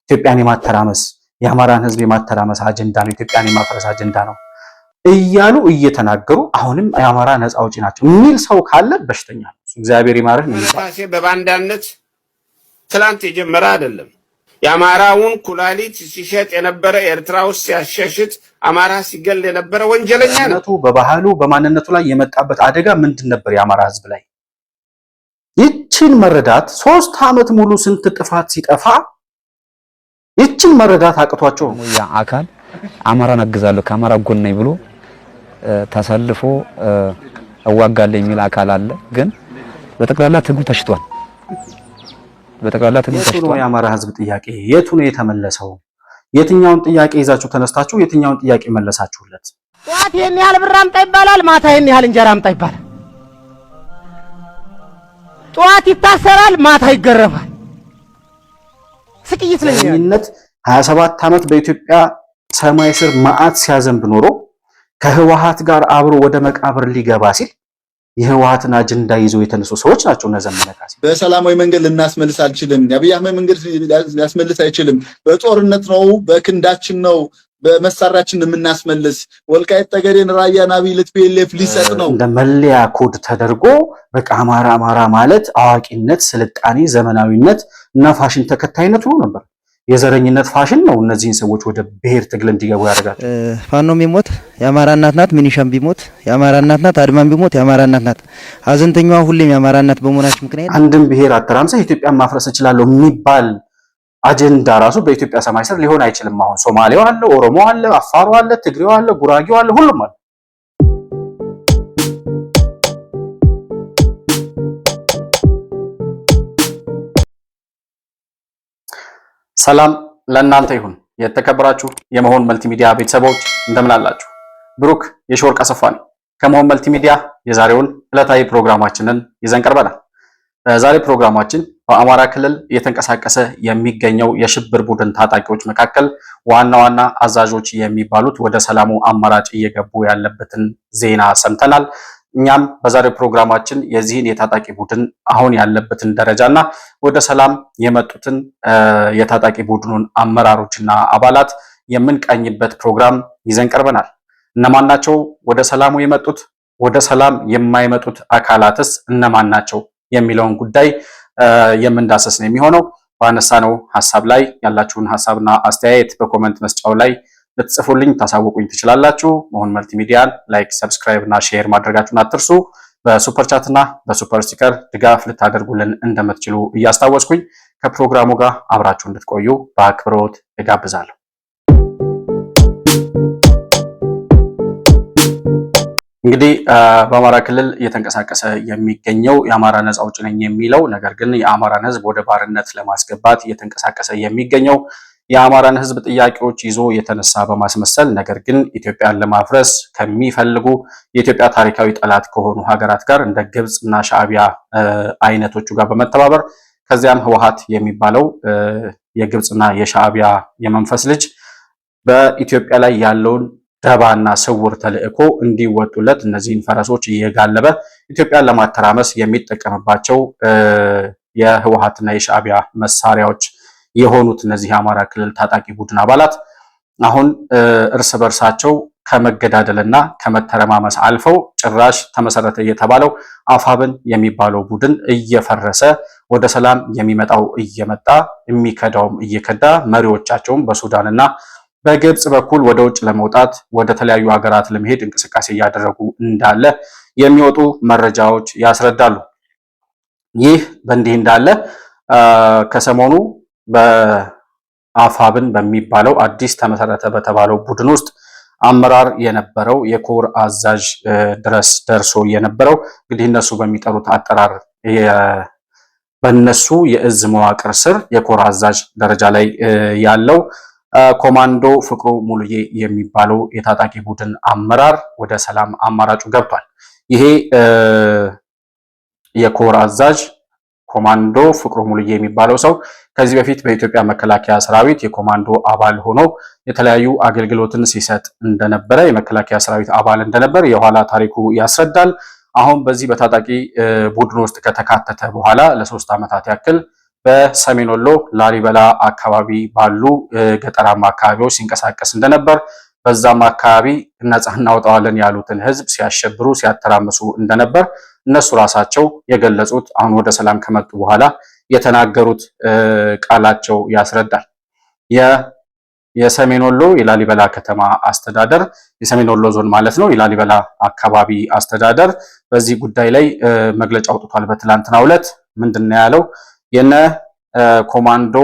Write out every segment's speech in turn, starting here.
ኢትዮጵያን የማተራመስ የአማራን ህዝብ የማተራመስ አጀንዳ ነው፣ ኢትዮጵያን የማፍረስ አጀንዳ ነው እያሉ እየተናገሩ አሁንም የአማራ ነፃ አውጪ ናቸው የሚል ሰው ካለ በሽተኛ ነው። እግዚአብሔር ይማርህ ነው። በባንዳነት ትላንት የጀመረ አይደለም። የአማራውን ኩላሊት ሲሸጥ የነበረ ኤርትራ ውስጥ ሲያሸሽጥ አማራ ሲገል የነበረ ወንጀለኛ ነው። በባህሉ በማንነቱ ላይ የመጣበት አደጋ ምንድን ነበር? የአማራ ህዝብ ላይ ይችን መረዳት 3 ዓመት ሙሉ ስንት ጥፋት ሲጠፋ ይችን መረዳት አቅቷቸው ነው ያ አካል አማራን አግዛለሁ ከአማራ ጎን ነኝ ብሎ ተሰልፎ እዋጋለሁ የሚል አካል አለ። ግን በጠቅላላ ትግሉ ተሽጧል። በጠቅላላ ትግሉ ተሽጧል። የአማራ ህዝብ ጥያቄ የቱ ነው የተመለሰው? የትኛውን ጥያቄ ይዛችሁ ተነስታችሁ የትኛውን ጥያቄ መለሳችሁለት? ጧት ይሄን ያህል ብር አምጣ ይባላል፣ ማታ ይሄን ያህል እንጀራ አምጣ ይባላል። ጧት ይታሰራል፣ ማታ ይገረፋል። ስቅይት ለኝነት 27 ዓመት በኢትዮጵያ ሰማይ ስር መዓት ሲያዘንብ ኖሮ ከህወሓት ጋር አብሮ ወደ መቃብር ሊገባ ሲል የህወሓትን አጀንዳ ይዘው የተነሱ ሰዎች ናቸው። ዘመነ ካሴ በሰላማዊ መንገድ ልናስመልስ አልችልም፣ የአብይ አህመድ መንገድ ሊያስመልስ አይችልም፣ በጦርነት ነው፣ በክንዳችን ነው፣ በመሳሪያችን የምናስመልስ፣ ወልቃይት ጠገዴን፣ ራያን አብይ ለቲፒኤልኤፍ ሊሰጥ ነው እንደ መለያ ኮድ ተደርጎ በቃ አማራ ማለት አዋቂነት፣ ስልጣኔ፣ ዘመናዊነት እና ፋሽን ተከታይነት ሆኖ ነበር። የዘረኝነት ፋሽን ነው እነዚህን ሰዎች ወደ ብሔር ትግል እንዲገቡ ያደርጋቸው። ፋኖም ቢሞት የአማራ እናት ናት፣ ሚኒሻም ቢሞት የአማራ እናት ናት፣ አድማም ቢሞት የአማራ እናት ናት። ሀዘንተኛዋ ሁሌም የአማራ እናት በመሆናችን ምክንያት አንድም ብሔር አተራምሰህ ኢትዮጵያን ማፍረስ እችላለሁ የሚባል አጀንዳ ራሱ በኢትዮጵያ ሰማይ ስር ሊሆን አይችልም። አሁን ሶማሌው አለ፣ ኦሮሞ አለ፣ አፋሩ አለ፣ ትግሬው አለ፣ ጉራጌው አለ፣ ሁሉም አለ። ሰላም ለእናንተ ይሁን። የተከበራችሁ የመሆን መልቲሚዲያ ቤተሰቦች እንደምን አላችሁ? ብሩክ የሾርቅ አሰፋ ነኝ ከመሆን መልቲሚዲያ። የዛሬውን ዕለታዊ ፕሮግራማችንን ይዘን ቀርበናል። በዛሬ ፕሮግራማችን በአማራ ክልል እየተንቀሳቀሰ የሚገኘው የሽብር ቡድን ታጣቂዎች መካከል ዋና ዋና አዛዦች የሚባሉት ወደ ሰላሙ አማራጭ እየገቡ ያለበትን ዜና ሰምተናል። እኛም በዛሬው ፕሮግራማችን የዚህን የታጣቂ ቡድን አሁን ያለበትን ደረጃና ወደ ሰላም የመጡትን የታጣቂ ቡድኑን አመራሮችና አባላት የምንቃኝበት ፕሮግራም ይዘን ቀርበናል። እነማን ናቸው ወደ ሰላሙ የመጡት? ወደ ሰላም የማይመጡት አካላትስ እነማን ናቸው የሚለውን ጉዳይ የምንዳሰስ ነው የሚሆነው። ባነሳነው ሐሳብ ላይ ያላችሁን ሐሳብና አስተያየት በኮሜንት መስጫው ላይ ልትጽፉልኝ ታሳውቁኝ ትችላላችሁ። መሆን መልቲሚዲያን ላይክ፣ ሰብስክራይብ እና ሼር ማድረጋችሁን አትርሱ። በሱፐር ቻት እና በሱፐር ስቲከር ድጋፍ ልታደርጉልን እንደምትችሉ እያስታወስኩኝ ከፕሮግራሙ ጋር አብራችሁ እንድትቆዩ በአክብሮት እጋብዛለሁ። እንግዲህ በአማራ ክልል እየተንቀሳቀሰ የሚገኘው የአማራ ነፃ አውጪ ነኝ የሚለው ነገር ግን የአማራን ሕዝብ ወደ ባርነት ለማስገባት እየተንቀሳቀሰ የሚገኘው የአማራን ሕዝብ ጥያቄዎች ይዞ የተነሳ በማስመሰል ነገር ግን ኢትዮጵያን ለማፍረስ ከሚፈልጉ የኢትዮጵያ ታሪካዊ ጠላት ከሆኑ ሀገራት ጋር እንደ ግብጽ እና ሻዕቢያ አይነቶቹ ጋር በመተባበር ከዚያም ህወሓት የሚባለው የግብጽና የሻዕቢያ የመንፈስ ልጅ በኢትዮጵያ ላይ ያለውን ደባና ስውር ተልእኮ እንዲወጡለት እነዚህን ፈረሶች እየጋለበ ኢትዮጵያን ለማተራመስ የሚጠቀምባቸው የህወሓትና የሻዕቢያ መሳሪያዎች የሆኑት እነዚህ የአማራ ክልል ታጣቂ ቡድን አባላት አሁን እርስ በርሳቸው ከመገዳደልና ከመተረማመስ አልፈው ጭራሽ ተመሰረተ የተባለው አፋብን የሚባለው ቡድን እየፈረሰ ወደ ሰላም የሚመጣው እየመጣ የሚከዳውም እየከዳ መሪዎቻቸውም በሱዳንና በግብጽ በኩል ወደ ውጭ ለመውጣት ወደ ተለያዩ ሀገራት ለመሄድ እንቅስቃሴ እያደረጉ እንዳለ የሚወጡ መረጃዎች ያስረዳሉ። ይህ በእንዲህ እንዳለ ከሰሞኑ በአፋብን በሚባለው አዲስ ተመሰረተ በተባለው ቡድን ውስጥ አመራር የነበረው የኮር አዛዥ ድረስ ደርሶ የነበረው እንግዲህ እነሱ በሚጠሩት አጠራር በእነሱ የእዝ መዋቅር ስር የኮር አዛዥ ደረጃ ላይ ያለው ኮማንዶ ፍቅሩ ሙሉዬ የሚባለው የታጣቂ ቡድን አመራር ወደ ሰላም አማራጩ ገብቷል። ይሄ የኮር አዛዥ ኮማንዶ ፍቅሩ ሙሉዬ የሚባለው ሰው ከዚህ በፊት በኢትዮጵያ መከላከያ ሰራዊት የኮማንዶ አባል ሆኖ የተለያዩ አገልግሎትን ሲሰጥ እንደነበረ የመከላከያ ሰራዊት አባል እንደነበር የኋላ ታሪኩ ያስረዳል። አሁን በዚህ በታጣቂ ቡድን ውስጥ ከተካተተ በኋላ ለ3 ዓመታት ያክል በሰሜን ወሎ ላሊበላ አካባቢ ባሉ ገጠራማ አካባቢዎች ሲንቀሳቀስ እንደነበር በዛም አካባቢ ነፃ እናወጣዋለን ያሉትን ህዝብ ሲያሸብሩ ሲያተራምሱ እንደነበር እነሱ ራሳቸው የገለጹት አሁን ወደ ሰላም ከመጡ በኋላ የተናገሩት ቃላቸው ያስረዳል። የሰሜን ወሎ የላሊበላ ከተማ አስተዳደር የሰሜን ወሎ ዞን ማለት ነው የላሊበላ አካባቢ አስተዳደር በዚህ ጉዳይ ላይ መግለጫ አውጥቷል። በትላንትናው ዕለት ምንድነው ያለው? የነ ኮማንዶ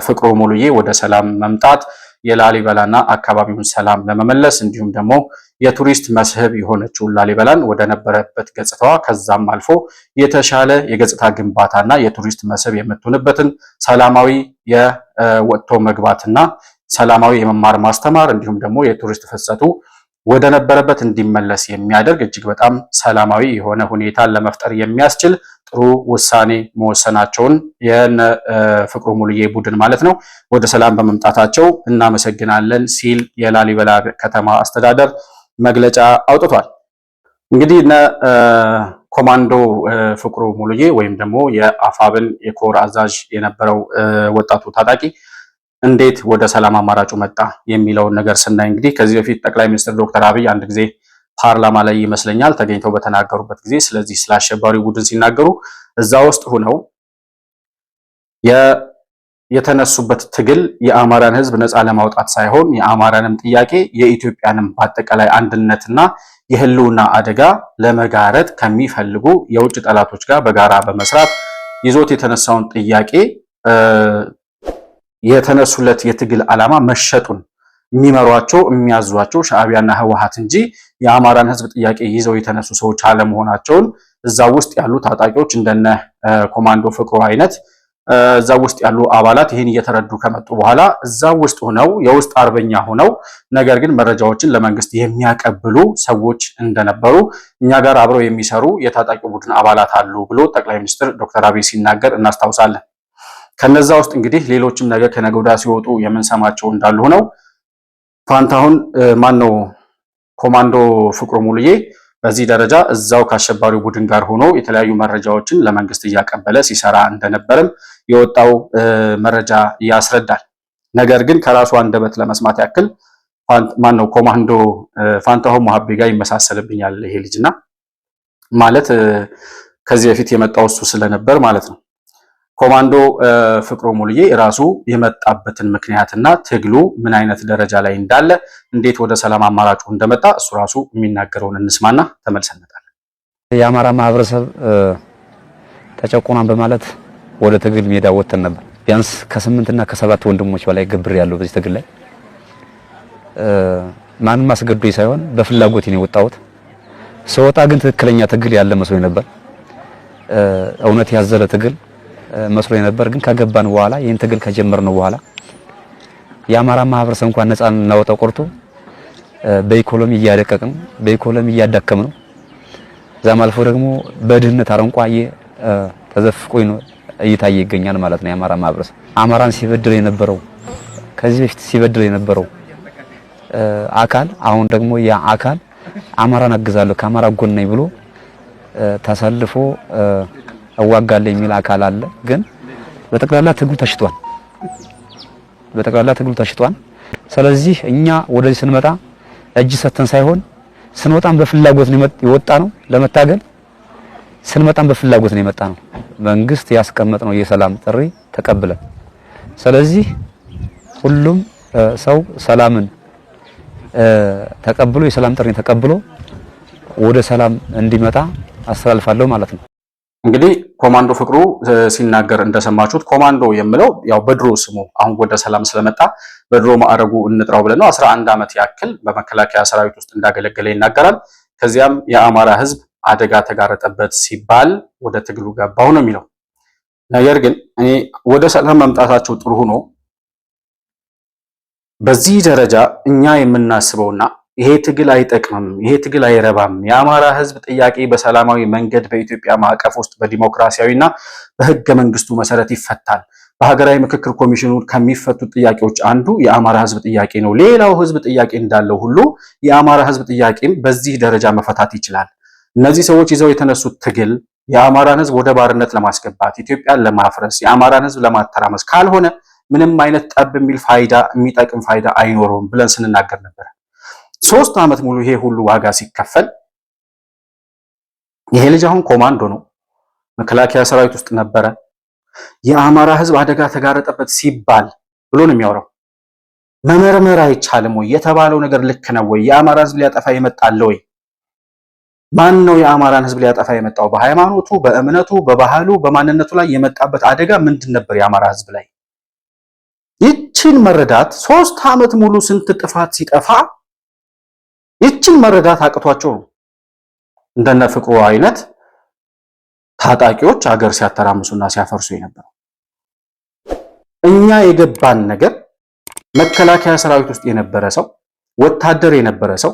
ፍቅሩ ሙሉዬ ወደ ሰላም መምጣት የላሊበላና አካባቢውን ሰላም ለመመለስ እንዲሁም ደግሞ የቱሪስት መስህብ የሆነችውን ላሊበላን ወደ ነበረበት ገጽታዋ ከዛም አልፎ የተሻለ የገጽታ ግንባታና የቱሪስት መስህብ የምትሆንበትን ሰላማዊ የወጥቶ መግባትና ሰላማዊ የመማር ማስተማር እንዲሁም ደግሞ የቱሪስት ፍሰቱ ወደ ነበረበት እንዲመለስ የሚያደርግ እጅግ በጣም ሰላማዊ የሆነ ሁኔታን ለመፍጠር የሚያስችል ጥሩ ውሳኔ መወሰናቸውን የነ ፍቅሩ ሙሉዬ ቡድን ማለት ነው ወደ ሰላም በመምጣታቸው እናመሰግናለን ሲል የላሊበላ ከተማ አስተዳደር መግለጫ አውጥቷል። እንግዲህ እነ ኮማንዶ ፍቅሩ ሙሉዬ ወይም ደግሞ የአፋብን የኮር አዛዥ የነበረው ወጣቱ ታጣቂ እንዴት ወደ ሰላም አማራጩ መጣ የሚለውን ነገር ስናይ እንግዲህ ከዚህ በፊት ጠቅላይ ሚኒስትር ዶክተር አብይ አንድ ጊዜ ፓርላማ ላይ ይመስለኛል ተገኝተው በተናገሩበት ጊዜ ስለዚህ ስለ አሸባሪው ቡድን ሲናገሩ እዛ ውስጥ ሆነው የተነሱበት ትግል የአማራን ሕዝብ ነፃ ለማውጣት ሳይሆን የአማራንም ጥያቄ የኢትዮጵያንም በአጠቃላይ አንድነትና የህልውና አደጋ ለመጋረጥ ከሚፈልጉ የውጭ ጠላቶች ጋር በጋራ በመስራት ይዞት የተነሳውን ጥያቄ የተነሱለት የትግል ዓላማ መሸጡን የሚመሯቸው የሚያዟቸው ሻዕቢያና ህወሓት እንጂ የአማራን ህዝብ ጥያቄ ይዘው የተነሱ ሰዎች አለመሆናቸውን እዛው ውስጥ ያሉ ታጣቂዎች እንደነ ኮማንዶ ፍቅሩ አይነት እዛው ውስጥ ያሉ አባላት ይህን እየተረዱ ከመጡ በኋላ እዛው ውስጥ ሆነው የውስጥ አርበኛ ሆነው ነገር ግን መረጃዎችን ለመንግስት የሚያቀብሉ ሰዎች እንደነበሩ እኛ ጋር አብረው የሚሰሩ የታጣቂ ቡድን አባላት አሉ ብሎ ጠቅላይ ሚኒስትር ዶክተር አብይ ሲናገር እናስታውሳለን። ከነዛ ውስጥ እንግዲህ ሌሎችም ነገር ከነገ ወዲያ ሲወጡ የምንሰማቸው እንዳሉ ሆነው ፋንታሁን ማነው ኮማንዶ ፍቅሩ ሙሉዬ በዚህ ደረጃ እዛው ከአሸባሪው ቡድን ጋር ሆኖ የተለያዩ መረጃዎችን ለመንግስት እያቀበለ ሲሰራ እንደነበርም የወጣው መረጃ ያስረዳል። ነገር ግን ከራሱ አንደበት ለመስማት ያክል ማነው ኮማንዶ ፋንታሁን ሙሀቤ ጋር ይመሳሰልብኛል ይሄ ልጅና ማለት ከዚህ በፊት የመጣው እሱ ስለነበር ማለት ነው። ኮማንዶ ፍቅሩ ሙሉዬ ራሱ የመጣበትን ምክንያትና ትግሉ ምን አይነት ደረጃ ላይ እንዳለ እንዴት ወደ ሰላም አማራጩ እንደመጣ እሱ ራሱ የሚናገረውን እንስማና ተመልሰን እንመጣለን። የአማራ ማህበረሰብ ተጨቆናን በማለት ወደ ትግል ሜዳ ወጥተን ነበር። ቢያንስ ከ8 እና ከ7 ወንድሞች በላይ ግብር ያለው በዚህ ትግል ላይ ማንም አስገዶኝ ሳይሆን በፍላጎት ነው የወጣሁት። ስወጣ ግን ትክክለኛ ትግል ያለ መስሎኝ ነበር። እውነት ያዘለ ትግል መስሎኝ ነበር። ግን ከገባን በኋላ ይሄን ትግል ከጀመርነው በኋላ የአማራ ማህበረሰብ እንኳን ነፃ እናወጣው ቆርጦ በኢኮኖሚ እያደቀቅን በኢኮኖሚ እያዳከምን ነው። ዛም አልፎ ደግሞ በድህነት አረንቋ ተዘፍቆ እየታየ ይገኛል ማለት ነው። የአማራ ማህበረሰብ አማራን ሲበድል የነበረው ከዚህ በፊት ሲበድል የነበረው አካል አሁን ደግሞ ያ አካል አማራን አግዛለሁ ከአማራ ጎን ነኝ ብሎ ተሰልፎ እዋጋለሁ የሚል አካል አለ። ግን በጠቅላላ ትግሉ ተሽጧል። ስለዚህ እኛ ወደዚህ ስንመጣ እጅ ሰተን ሳይሆን ስንወጣም በፍላጎት ነው የወጣ ነው ለመታገል። ስንመጣም በፍላጎት ነው የመጣ ነው። መንግስት ያስቀመጠው የሰላም ጥሪ ተቀብለን ስለዚህ ሁሉም ሰው ሰላምን ተቀብሎ የሰላም ጥሪ ተቀብሎ ወደ ሰላም እንዲመጣ አስተላልፋለሁ ማለት ነው። እንግዲህ ኮማንዶ ፍቅሩ ሲናገር እንደሰማችሁት ኮማንዶ የሚለው ያው በድሮ ስሙ አሁን ወደ ሰላም ስለመጣ በድሮ ማዕረጉ እንጥራው ብለን ነው 11 ዓመት ያክል በመከላከያ ሰራዊት ውስጥ እንዳገለገለ ይናገራል። ከዚያም የአማራ ህዝብ አደጋ ተጋረጠበት ሲባል ወደ ትግሉ ገባው ነው የሚለው። ነገር ግን እኔ ወደ ሰላም መምጣታቸው ጥሩ ሆኖ በዚህ ደረጃ እኛ የምናስበውና ይሄ ትግል አይጠቅምም፣ ይሄ ትግል አይረባም፣ የአማራ ህዝብ ጥያቄ በሰላማዊ መንገድ በኢትዮጵያ ማዕቀፍ ውስጥ በዲሞክራሲያዊና በህገ መንግስቱ መሰረት ይፈታል። በሀገራዊ ምክክር ኮሚሽኑ ከሚፈቱ ጥያቄዎች አንዱ የአማራ ህዝብ ጥያቄ ነው። ሌላው ህዝብ ጥያቄ እንዳለው ሁሉ የአማራ ህዝብ ጥያቄም በዚህ ደረጃ መፈታት ይችላል። እነዚህ ሰዎች ይዘው የተነሱት ትግል የአማራን ህዝብ ወደ ባርነት ለማስገባት ኢትዮጵያን ለማፍረስ የአማራን ህዝብ ለማተራመስ ካልሆነ ምንም አይነት ጠብ የሚል ፋይዳ የሚጠቅም ፋይዳ አይኖረውም ብለን ስንናገር ነበር። 3 ዓመት ሙሉ ይሄ ሁሉ ዋጋ ሲከፈል ይሄ ልጅ አሁን ኮማንዶ ነው፣ መከላከያ ሰራዊት ውስጥ ነበረ። የአማራ ህዝብ አደጋ ተጋረጠበት ሲባል ብሎ ነው የሚያወራው። መመርመር አይቻልም ወይ? የተባለው ነገር ልክ ነው ወይ? የአማራ ህዝብ ሊያጠፋ የመጣለ ወይ? ማን ነው የአማራን ህዝብ ሊያጠፋ የመጣው? በሃይማኖቱ፣ በእምነቱ፣ በባህሉ፣ በማንነቱ ላይ የመጣበት አደጋ ምንድን ነበር? የአማራ ህዝብ ላይ ይችን መረዳት 3 ዓመት ሙሉ ስንት ጥፋት ሲጠፋ ይችን መረዳት አቅቷቸው ነው እንደነ ፍቅሩ አይነት ታጣቂዎች አገር ሲያተራምሱና ሲያፈርሱ የነበረው። እኛ የገባን ነገር መከላከያ ሰራዊት ውስጥ የነበረ ሰው ወታደር የነበረ ሰው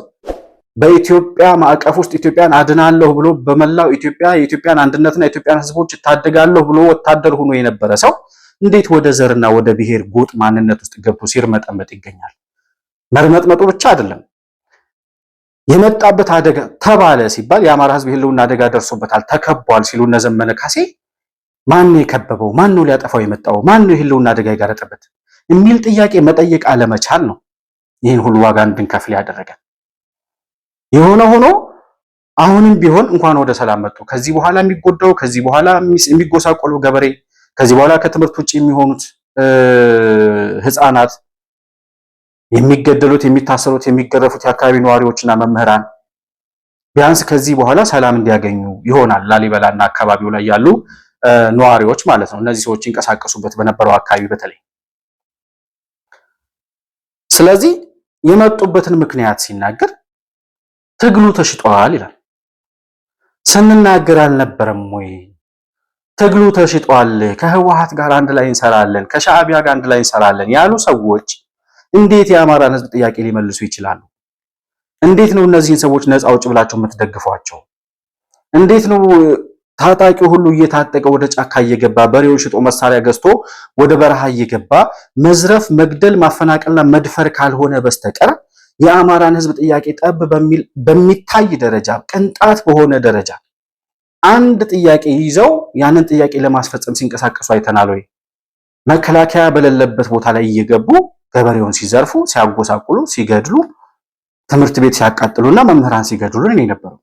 በኢትዮጵያ ማዕቀፍ ውስጥ ኢትዮጵያን አድናለሁ ብሎ በመላው ኢትዮጵያ የኢትዮጵያን አንድነትና የኢትዮጵያን ህዝቦች ታደጋለሁ ብሎ ወታደር ሆኖ የነበረ ሰው እንዴት ወደ ዘርና ወደ ብሔር ጎጥ ማንነት ውስጥ ገብቶ ሲርመጠመጥ ይገኛል? መርመጥመጡ ብቻ አይደለም፣ የመጣበት አደጋ ተባለ ሲባል የአማራ ህዝብ ህልውና አደጋ ደርሶበታል ተከቧል ሲሉ እነ ዘመነ ካሴ ማን ነው የከበበው? ማን ነው ሊያጠፋው የመጣው? ማን ነው የህልውና አደጋ የጋረጠበት የሚል ጥያቄ መጠየቅ አለመቻል ነው ይህን ሁሉ ዋጋ እንድንከፍል ያደረገን። የሆነ ሆኖ አሁንም ቢሆን እንኳን ወደ ሰላም መጡ። ከዚህ በኋላ የሚጎዳው ከዚህ በኋላ የሚጎሳቆሉ ገበሬ፣ ከዚህ በኋላ ከትምህርት ውጭ የሚሆኑት ህፃናት፣ የሚገደሉት፣ የሚታሰሩት፣ የሚገረፉት የአካባቢ ነዋሪዎችና መምህራን ቢያንስ ከዚህ በኋላ ሰላም እንዲያገኙ ይሆናል። ላሊበላና አካባቢው ላይ ያሉ ነዋሪዎች ማለት ነው፣ እነዚህ ሰዎች ይንቀሳቀሱበት በነበረው አካባቢ በተለይ። ስለዚህ የመጡበትን ምክንያት ሲናገር ትግሉ ተሽጧል ይላል። ስንናገር አልነበረም ወይ? ትግሉ ተሽጧል፣ ከህወሓት ጋር አንድ ላይ እንሰራለን፣ ከሻዕቢያ ጋር አንድ ላይ እንሰራለን ያሉ ሰዎች እንዴት የአማራን ህዝብ ጥያቄ ሊመልሱ ይችላሉ? እንዴት ነው እነዚህን ሰዎች ነፃ አውጭ ብላችሁ የምትደግፏቸው? እንዴት ነው ታጣቂው ሁሉ እየታጠቀ ወደ ጫካ እየገባ በሬውን ሽጦ መሳሪያ ገዝቶ ወደ በረሃ እየገባ መዝረፍ፣ መግደል፣ ማፈናቀልና መድፈር ካልሆነ በስተቀር የአማራን ህዝብ ጥያቄ ጠብ በሚታይ ደረጃ ቅንጣት በሆነ ደረጃ አንድ ጥያቄ ይዘው ያንን ጥያቄ ለማስፈጸም ሲንቀሳቀሱ አይተናል ወይ? መከላከያ በሌለበት ቦታ ላይ እየገቡ ገበሬውን ሲዘርፉ፣ ሲያጎሳቁሉ፣ ሲገድሉ፣ ትምህርት ቤት ሲያቃጥሉና መምህራን ሲገድሉ ነው የነበረው።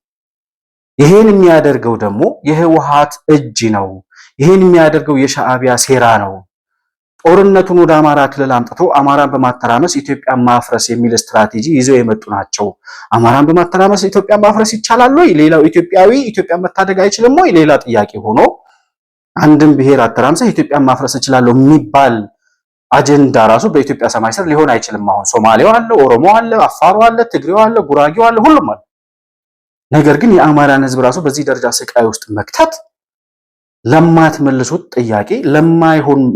ይሄን የሚያደርገው ደግሞ የህወሓት እጅ ነው። ይሄን የሚያደርገው የሻዕቢያ ሴራ ነው። ጦርነቱን ወደ አማራ ክልል አምጥቶ አማራን በማተራመስ ኢትዮጵያን ማፍረስ የሚል ስትራቴጂ ይዘው የመጡ ናቸው። አማራን በማተራመስ ኢትዮጵያን ማፍረስ ይቻላል ወይ? ሌላው ኢትዮጵያዊ ኢትዮጵያን መታደግ አይችልም ወይ? ሌላ ጥያቄ ሆኖ አንድም ብሔር አተራምሰህ ኢትዮጵያን ማፍረስ እችላለሁ የሚባል አጀንዳ ራሱ በኢትዮጵያ ሰማይ ስር ሊሆን አይችልም። አሁን ሶማሌው አለ፣ ኦሮሞ አለ፣ አፋሩ አለ፣ ትግሬው አለ፣ ጉራጌው አለ፣ ሁሉም አለ። ነገር ግን የአማራን ህዝብ ራሱ በዚህ ደረጃ ስቃይ ውስጥ መክተት ለማትመልሱት ጥያቄ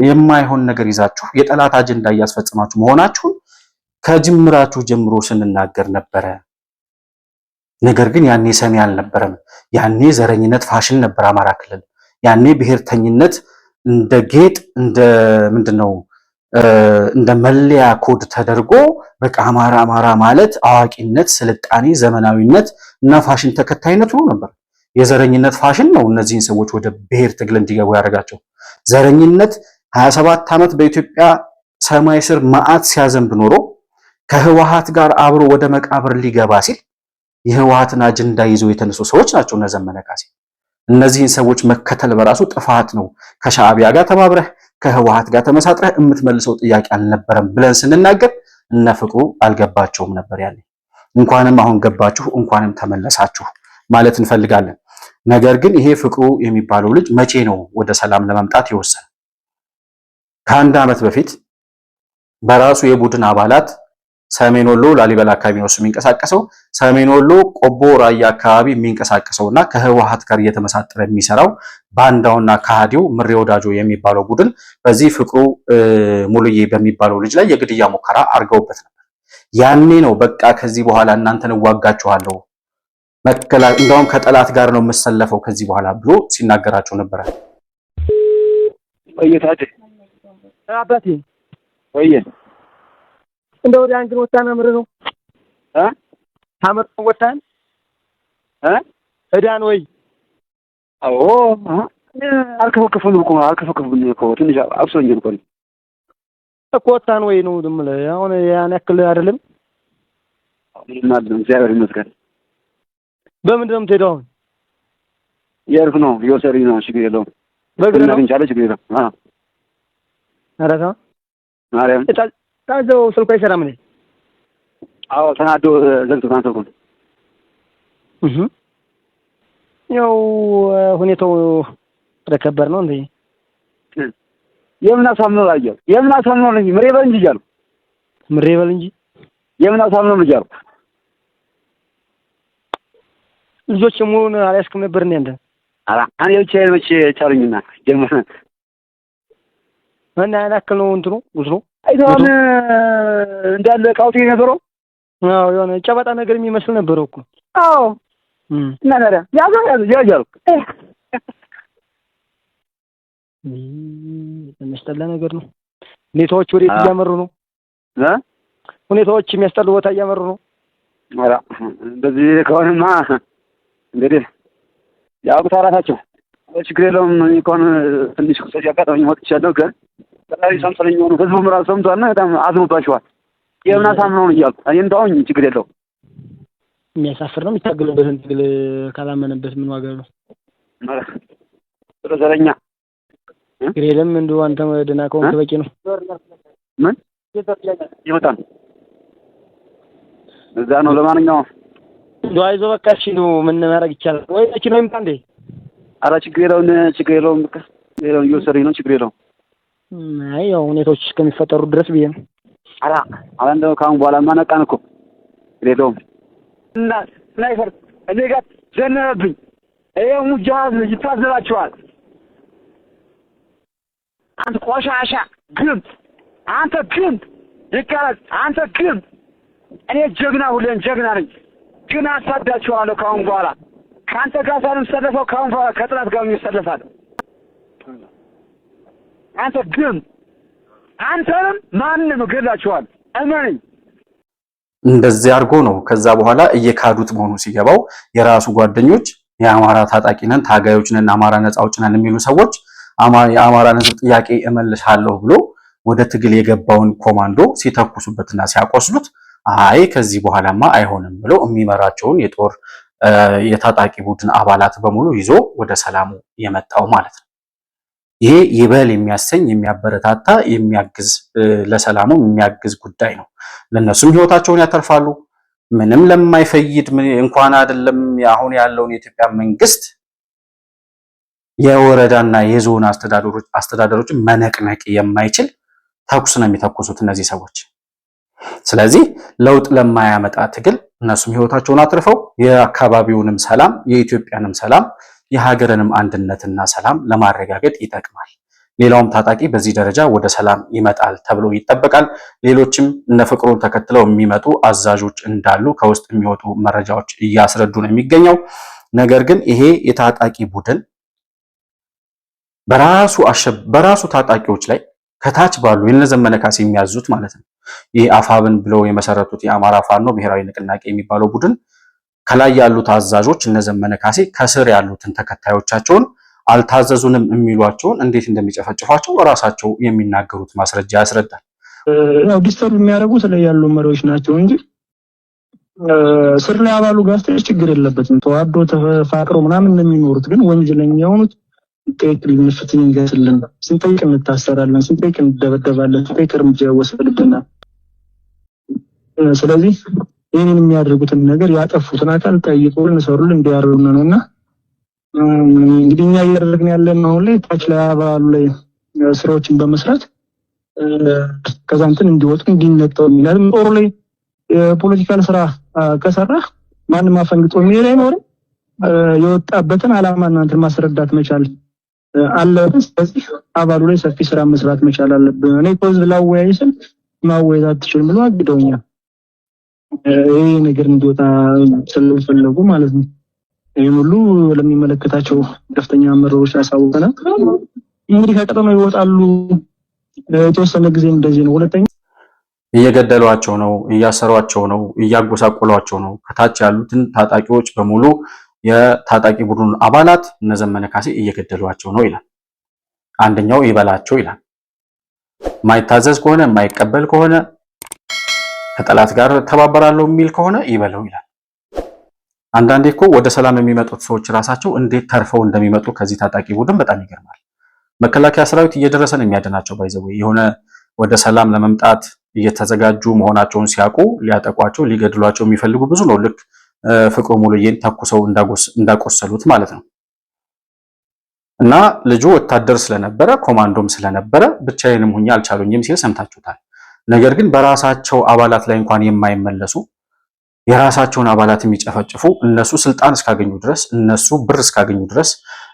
የማይሆን ነገር ይዛችሁ የጠላት አጀንዳ እያስፈጸማችሁ መሆናችሁን ከጅምራችሁ ጀምሮ ስንናገር ነበረ። ነገር ግን ያኔ ሰሚ አልነበረም። ያኔ ዘረኝነት ፋሽን ነበር አማራ ክልል። ያኔ ብሔርተኝነት እንደ ጌጥ እንደ መለያ ኮድ ተደርጎ በቃ አማራ ማለት አዋቂነት፣ ስልጣኔ፣ ዘመናዊነት እና ፋሽን ተከታይነት ሆኖ ነበር። የዘረኝነት ፋሽን ነው እነዚህን ሰዎች ወደ ብሔር ትግል እንዲገቡ ያደርጋቸው። ዘረኝነት 27 ዓመት በኢትዮጵያ ሰማይ ስር መዓት ሲያዘንብ ኖሮ ከህወሓት ጋር አብሮ ወደ መቃብር ሊገባ ሲል የህወሓትን አጀንዳ ይዘው የተነሱ ሰዎች ናቸው እነ ዘመነ ካሴ። እነዚህን ሰዎች መከተል በራሱ ጥፋት ነው። ከሻዕቢያ ጋር ተባብረህ ከህወሓት ጋር ተመሳጥረህ የምትመልሰው ጥያቄ አልነበረም ብለን ስንናገር እነ ፍቅሩ አልገባቸውም ነበር ያለ። እንኳንም አሁን ገባችሁ፣ እንኳንም ተመለሳችሁ ማለት እንፈልጋለን። ነገር ግን ይሄ ፍቅሩ የሚባለው ልጅ መቼ ነው ወደ ሰላም ለመምጣት የወሰነ? ከአንድ ዓመት በፊት በራሱ የቡድን አባላት ሰሜን ወሎ ላሊበላ አካባቢ ነው የሚንቀሳቀሰው። ሰሜን ወሎ ቆቦ ራያ አካባቢ የሚንቀሳቀሰውና ከህወሓት ጋር እየተመሳጠረ የሚሰራው ባንዳውና ከሃዲው ምሬ ወዳጆ የሚባለው ቡድን በዚህ ፍቅሩ ሙሉዬ በሚባለው ልጅ ላይ የግድያ ሙከራ አድርገውበት ነበር። ያኔ ነው በቃ ከዚህ በኋላ እናንተን እዋጋችኋለሁ፣ እንደውም ከጠላት ጋር ነው የምሰለፈው ከዚህ በኋላ ብሎ ሲናገራቸው ነበር። ወይታዴ አባቴ ወይዬ እንደው ያን ግን ወጣና ምር ነው ታመር ወጣን እዳን ወይ አዎ አልከፈከፈንም እኮ ትንሽ አብሶኝ እኮ ተቆጣን ወይ ነው ድምለ አሁን ያን ያክል አይደለም። ምንም እግዚአብሔር ይመስገን። በምንድን ነው የምትሄደው? የእርፍ ነው የወሰሪ ነው ችግር የለውም። በእግር ነው እንቻለ ችግር የለውም። አራታ ማርያም ታዘው ስልኩ አይሰራም ነኝ። አዎ ተናዶ ዘግቶታል ስልኩን። ያው ሁኔታው ተከበር ነው እንዴ? የምን አሳምነው አየው የምን አሳምነው ነኝ ምሬ በል እንጂ የምን አሳምነው ልጅ አልኩ። ልጆች ሙሉን አልያዝክም ነበር እንዴ አንተ? አራ እኔ ብቻዬን መቼ ቻሉኝና ጀመረ እና ያላከል ነው እንትኑ ጉዞ አይቷን እንዳለ ቃውቲ ነበረው። አዎ የሆነ ጨበጣ ነገር የሚመስል ነበረው እኮ። አዎ እና ነራ ያዛሉ የሚያስጠላ ነገር ነው። ሁኔታዎች ወዴት እያመሩ ነው? ሁኔታዎች የሚያስጠሉ ቦታ እያመሩ ነው። አራ እንደዚህ ከሆነማ እንግዲህ ያውቁት አራታቸው ችግር የለውም። እንኳን ትንሽ ቁጥር ያጋጠመኝ ወጥቻለሁ ግን በላይ ሰምተኝ ነው ህዝቡ ምራ ሰምቷልና በጣም አዝኖባቸዋል። የምን አሳምነው ነው እያልኩ እኔ እንደውኝ ችግር የለውም። የሚያሳፍር ነው የሚታገሉበት እንግል ካላመነበት ምን ዋጋ ነው? ስለዘረኛ ግሬለም እንደው አንተ ደህና ከሆንክ በቂ ነው። ምን ይመጣል እዛ ነው። ለማንኛውም እንደው አይዞህ በቃ እሺ ነው ምን ማድረግ ይቻላል ወይ? እቺ ነው ይምጣ እንዴ? ኧረ ችግር የለውም በቃ እየወሰደኝ ነው ችግር የለውም። አይ ያው ሁኔታዎች እስከሚፈጠሩ ድረስ ብዬ ነው። ኧረ እንደው ካሁን በኋላ ማነቃን እኮ ችግር የለውም። እና ስናይፐር እኔ ጋር ዘነበብኝ። ይሄው ሙጃዝ ይታዘባቸዋል። አንተ ቆሻሻ ግም አንተ ግም ይቀራል አንተ ግም እኔ ጀግና ሁሌም ጀግና ነኝ። ግን አሳዳቸዋለሁ ካሁን በኋላ ካንተ ጋር ሳልሰለፈው ካሁን በኋላ ከጥላት ጋር እሰለፋለሁ። አንተ ግም አንተንም ማንንም ገላቸዋል እመነኝ። እንደዚህ አድርጎ ነው ከዛ በኋላ እየካዱት መሆኑ ሲገባው የራሱ ጓደኞች የአማራ ታጣቂ ነን ታጋዮች ነን አማራ ነፃ አውጪ ነን የሚሉ ሰዎች የአማራን ሕዝብ ጥያቄ እመልሳለሁ ብሎ ወደ ትግል የገባውን ኮማንዶ ሲተኩሱበትና ሲያቆስሉት አይ ከዚህ በኋላማ አይሆንም ብሎ የሚመራቸውን የጦር የታጣቂ ቡድን አባላት በሙሉ ይዞ ወደ ሰላሙ የመጣው ማለት ነው። ይሄ ይበል የሚያሰኝ የሚያበረታታ የሚያግዝ ለሰላሙ የሚያግዝ ጉዳይ ነው። ለነሱም ህይወታቸውን ያተርፋሉ። ምንም ለማይፈይድ እንኳን አይደለም አሁን ያለውን የኢትዮጵያ መንግስት የወረዳና የዞን አስተዳደሮች መነቅነቅ የማይችል ተኩስ ነው የሚተኩሱት እነዚህ ሰዎች። ስለዚህ ለውጥ ለማያመጣ ትግል እነሱም ህይወታቸውን አትርፈው የአካባቢውንም ሰላም የኢትዮጵያንም ሰላም የሀገርንም አንድነትና ሰላም ለማረጋገጥ ይጠቅማል። ሌላውም ታጣቂ በዚህ ደረጃ ወደ ሰላም ይመጣል ተብሎ ይጠበቃል። ሌሎችም እነ ፍቅሩን ተከትለው የሚመጡ አዛዦች እንዳሉ ከውስጥ የሚወጡ መረጃዎች እያስረዱ ነው የሚገኘው። ነገር ግን ይሄ የታጣቂ ቡድን በራሱ ታጣቂዎች ላይ ከታች ባሉ የነዘመነ ካሴ የሚያዙት ማለት ነው። ይህ አፋብን ብለው የመሰረቱት የአማራ ፋኖ ብሔራዊ ንቅናቄ የሚባለው ቡድን ከላይ ያሉት አዛዦች እነዘመነ ካሴ ከስር ያሉትን ተከታዮቻቸውን አልታዘዙንም የሚሏቸውን እንዴት እንደሚጨፈጭፏቸው ራሳቸው የሚናገሩት ማስረጃ ያስረዳል። ያው ዲስተርብ የሚያደርጉት ላይ ያሉ መሪዎች ናቸው እንጂ ስር ላይ አባሉ ጋር ችግር የለበትም። ተዋዶ ተፋቅረው ምናምን የሚኖሩት ግን ወንጀለኛ የሆኑት ጠይቅልን ፍትህ ይንገስልን፣ ስንጠይቅ እንታሰራለን፣ ስንጠይቅ እንደበደባለን፣ ስንጠይቅ እርምጃ ይወሰድብናል። ስለዚህ ይህንን የሚያደርጉትን ነገር ያጠፉትን አካል ጠይቁልን፣ እንሰሩልን እንዲያርሉን ነውና እንግዲህ እኛ እያደረግን ያለን አሁን ላይ ታች ላይ አባሉ ላይ ስራዎችን በመስራት ከዛ እንትን እንዲወጡ እንዲነጠው ይላል። ጦሩ ላይ የፖለቲካል ስራ ከሰራ ማንም አፈንግጦ የሚሄድ አይኖርም። የወጣበትን ዓላማ እናንተን ማስረዳት መቻል አለበት። ስለዚህ አባሉ ላይ ሰፊ ስራ መስራት መቻል አለብን። እኔ ኮዝ ላወያይ ስል ማወያየት አትችልም ብሎ አግደውኛል። ይሄ ነገር እንዲወጣ ስለፈለጉ ማለት ነው። ይሄን ሁሉ ለሚመለከታቸው ከፍተኛ አመራሮች ያሳውቀናል። እንግዲህ ከቀጠናው ይወጣሉ። የተወሰነ ጊዜ እንደዚህ ነው። ሁለተኛ እየገደሏቸው ነው፣ እያሰሯቸው ነው፣ እያጎሳቆሏቸው ነው። ከታች ያሉትን ታጣቂዎች በሙሉ የታጣቂ ቡድኑ አባላት እነ ዘመነ ካሴ እየገደሏቸው ነው ይላል። አንደኛው ይበላቸው ይላል። ማይታዘዝ ከሆነ የማይቀበል ከሆነ ከጠላት ጋር ተባበራለሁ የሚል ከሆነ ይበለው ይላል። አንዳንዴ እኮ ወደ ሰላም የሚመጡት ሰዎች ራሳቸው እንዴት ተርፈው እንደሚመጡ ከዚህ ታጣቂ ቡድን በጣም ይገርማል። መከላከያ ሰራዊት እየደረሰ ነው የሚያድናቸው። ባይዘው የሆነ ወደ ሰላም ለመምጣት እየተዘጋጁ መሆናቸውን ሲያውቁ ሊያጠቋቸው ሊገድሏቸው የሚፈልጉ ብዙ ነው። ልክ ፍቅሩ ሙሉዬን ተኩሰው እንዳቆሰሉት ማለት ነው። እና ልጁ ወታደር ስለነበረ ኮማንዶም ስለነበረ ብቻዬንም ሁኜ አልቻሉኝም ሲል ሰምታችሁታል። ነገር ግን በራሳቸው አባላት ላይ እንኳን የማይመለሱ የራሳቸውን አባላት የሚጨፈጭፉ እነሱ ስልጣን እስካገኙ ድረስ እነሱ ብር እስካገኙ ድረስ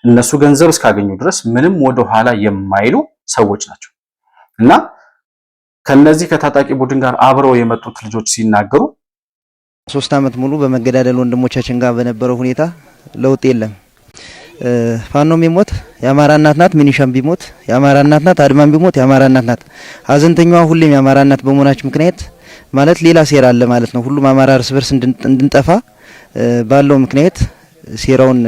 እነሱ ገንዘብ እስካገኙ ድረስ ምንም ወደ ኋላ የማይሉ ሰዎች ናቸው። እና ከነዚህ ከታጣቂ ቡድን ጋር አብረው የመጡት ልጆች ሲናገሩ 3 ዓመት ሙሉ በመገዳደል ወንድሞቻችን ጋር በነበረው ሁኔታ ለውጥ የለም። ፋኖም ቢሞት የአማራ እናት ናት፣ ሚኒሻም ቢሞት የአማራ እናት ናት፣ አድማም ቢሞት የአማራ እናት ናት። ሀዘንተኛዋ ሁሌም የአማራ እናት በመሆናችን ምክንያት ማለት ሌላ ሴራ አለ ማለት ነው። ሁሉም አማራ እርስ በርስ እንድንጠፋ ባለው ምክንያት ሴራውን